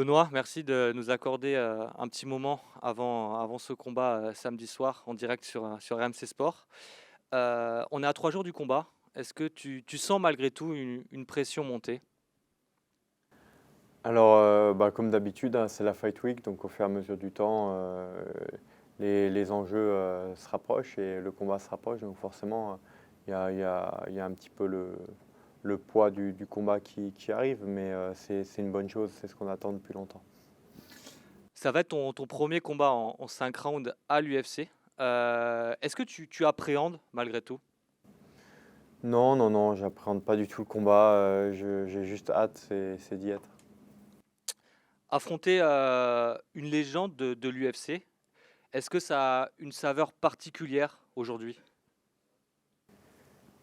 Benoît, merci de nous accorder un petit moment avant ce combat samedi soir en direct sur RMC Sport. On est à 3 jours du combat. Est-ce que tu sens malgré tout une pression monter? Alors, comme d'habitude, hein, c'est la Fight Week, donc au fur et à mesure du temps, les enjeux se rapprochent et le combat se rapproche. Donc forcément, il y a un petit peu le poids du combat qui arrive, mais c'est une bonne chose, c'est ce qu'on attend depuis longtemps. Ça va être ton premier combat en 5 rounds à l'UFC. Est-ce que tu appréhendes malgré tout? Non, non, non, j'appréhende pas du tout le combat, j'ai juste hâte, c'est d'y être. Affronter une légende de l'UFC, est-ce que ça a une saveur particulière aujourd'hui?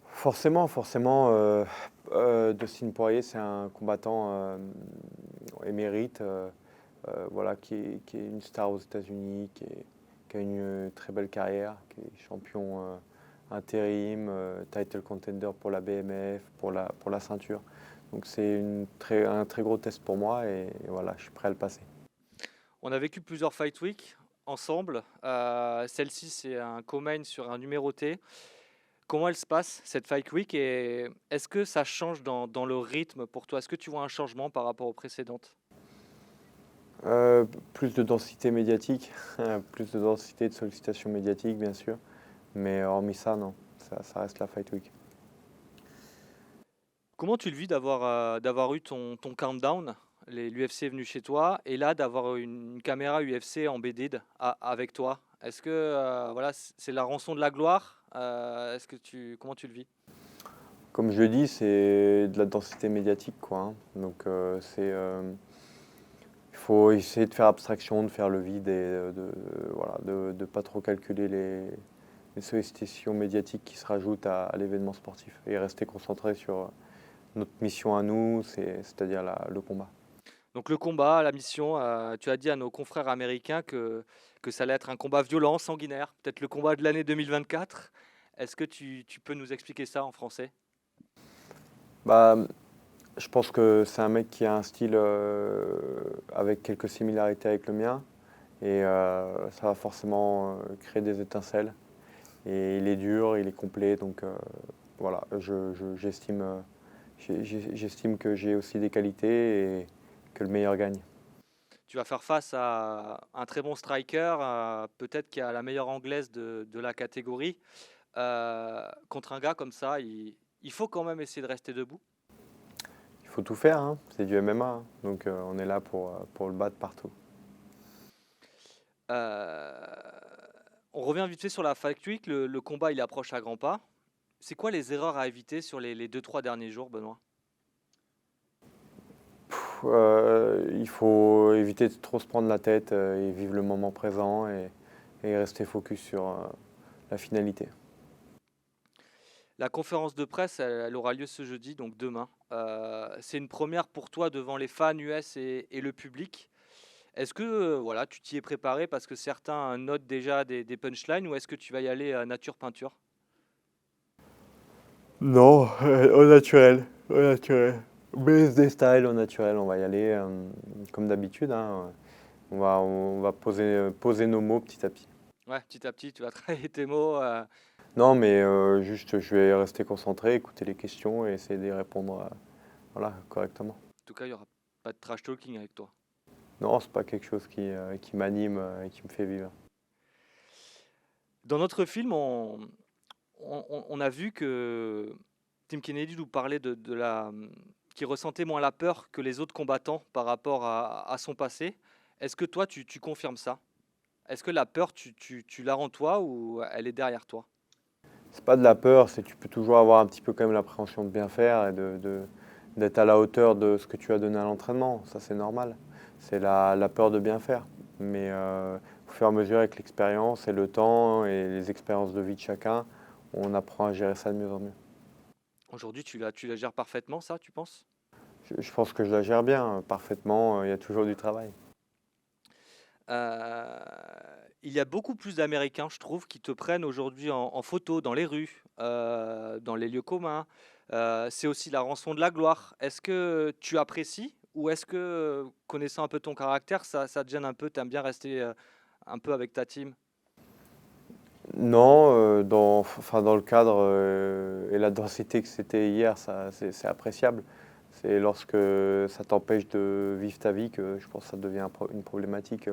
Forcément, forcément, Dustin Poirier, c'est un combattant émérite, voilà, qui est une star aux États-Unis, qui a une très belle carrière, qui est champion intérim, title contender pour la BMF, pour la ceinture. Donc c'est un très gros test pour moi et voilà, je suis prêt à le passer. On a vécu plusieurs Fight Week ensemble. Celle-ci, c'est un co-main sur un numéroté. Comment elle se passe, cette Fight Week, et est-ce que ça change dans le rythme pour toi? Est-ce que tu vois un changement par rapport aux précédentes? Euh, Plus de densité médiatique, plus de densité de sollicitation médiatique, bien sûr. Mais hormis ça, non, ça reste la Fight Week. Comment tu le vis d'avoir eu ton countdown? L'UFC est venu chez toi, et là d'avoir une caméra UFC embedded avec toi. Est-ce que voilà, c'est la rançon de la gloire? Comment tu le vis? Comme je le dis, c'est de la densité médiatique, quoi, hein. Donc, il faut essayer de faire abstraction, de faire le vide et voilà, de pas trop calculer les sollicitations médiatiques qui se rajoutent à l'événement sportif et rester concentré sur notre mission à nous, c'est-à-dire le combat. Donc le combat, la mission, tu as dit à nos confrères américains que ça allait être un combat violent, sanguinaire, peut-être le combat de l'année 2024. Est-ce que tu peux nous expliquer ça en français? Bah, je pense que c'est un mec qui a un style avec quelques similarités avec le mien et ça va forcément créer des étincelles. Et il est dur, il est complet, donc voilà, j'estime que j'ai aussi des qualités et que le meilleur gagne. Tu vas faire face à un très bon striker, peut-être qui a la meilleure anglaise de la catégorie. Contre un gars comme ça, il faut quand même essayer de rester debout. Il faut tout faire, hein, c'est du MMA, hein, donc on est là pour le battre partout. On revient vite fait sur la Fight Week, le combat il approche à grands pas. C'est quoi les erreurs à éviter sur les 2-3 derniers jours, Benoît? Il faut éviter de trop se prendre la tête et vivre le moment présent et rester focus sur la finalité. La conférence de presse, elle aura lieu ce jeudi, donc demain. C'est une première pour toi devant les fans US et le public. Est-ce que voilà, tu t'y es préparé parce que certains notent déjà des punchlines, ou est-ce que tu vas y aller nature peinture? Non, au naturel, au naturel. BSD style, au naturel, on va y aller comme d'habitude, hein. On va poser nos mots petit à petit. Ouais, petit à petit, tu vas travailler tes mots. Non, mais juste, je vais rester concentré, écouter les questions et essayer d'y répondre voilà, correctement. En tout cas, il n'y aura pas de trash talking avec toi. Non, c'est pas quelque chose qui m'anime et qui me fait vivre. Dans notre film, on a vu que Tim Kennedy nous parlait qui ressentait moins la peur que les autres combattants par rapport à son passé. Est-ce que toi, tu confirmes ça? Est-ce que la peur, tu l'as en toi ou elle est derrière toi? C'est pas de la peur, c'est tu peux toujours avoir un petit peu quand même l'appréhension de bien faire et d'être à la hauteur de ce que tu as donné à l'entraînement. Ça, c'est normal. C'est la peur de bien faire. Mais au fur et à mesure, avec l'expérience et le temps et les expériences de vie de chacun, on apprend à gérer ça de mieux en mieux. Aujourd'hui, tu la gères parfaitement, ça, tu penses? Je pense que je la gère bien parfaitement. Il y a toujours du travail. Euh, il y a beaucoup plus d'Américains, je trouve, qui te prennent aujourd'hui en photo dans les rues, dans les lieux communs. C'est aussi la rançon de la gloire. Est-ce que tu apprécies Ou est-ce que, connaissant un peu ton caractère, ça te gêne un peu, t'aimes bien rester, un peu avec ta team? Non, dans le cadre, et la densité que c'était hier, ça c'est appréciable. C'est lorsque ça t'empêche de vivre ta vie que je pense que ça devient une problématique,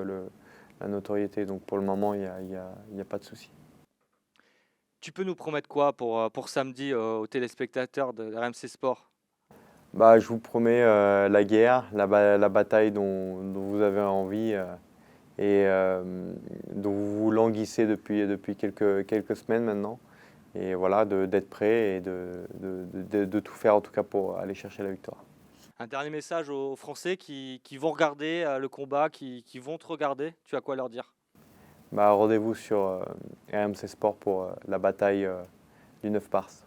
la notoriété. Donc pour le moment, il y a pas de souci. Tu peux nous promettre quoi pour samedi, aux téléspectateurs de RMC Sport? Bah, je vous promets, la guerre, la bataille dont vous avez envie, et dont vous languissez depuis quelques semaines maintenant. Et voilà, d'être prêt et de tout faire en tout cas pour aller chercher la victoire. Un dernier message aux Français qui vont regarder, le combat, qui vont te regarder, tu as quoi leur dire? Bah, rendez-vous sur RMC Sport pour la bataille du 9 mars.